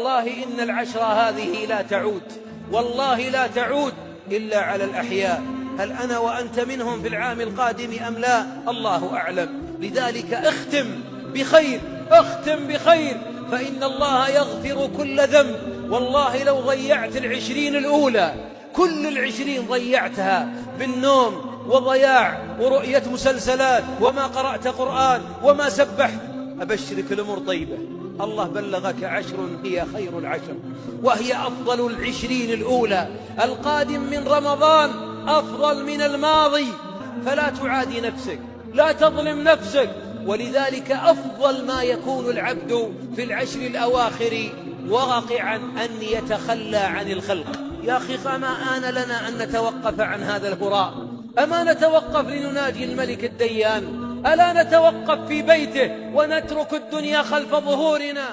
والله إن العشرة هذه لا تعود، والله لا تعود إلا على الأحياء. هل أنا وأنت منهم في العام القادم أم لا؟ الله أعلم. لذلك اختم بخير، اختم بخير، فإن الله يغفر كل ذنب. والله لو ضيعت 20 الأولى، كل 20 ضيعتها بالنوم وضياع ورؤية مسلسلات وما قرأت قرآن وما سبحت، أبشرك الأمور طيبة. الله بلغك 10 هي خير العشر، وهي أفضل 20 الأولى. القادم من رمضان أفضل من الماضي، فلا تعادي نفسك، لا تظلم نفسك. ولذلك أفضل ما يكون العبد في العشر الأواخر واقعا أن يتخلى عن الخلق. يا أخي ما آن لنا أن نتوقف عن هذا الهراء؟ أما نتوقف لنناجي الملك الديان؟ ألا نتوقف في بيته ونترك الدنيا خلف ظهورنا؟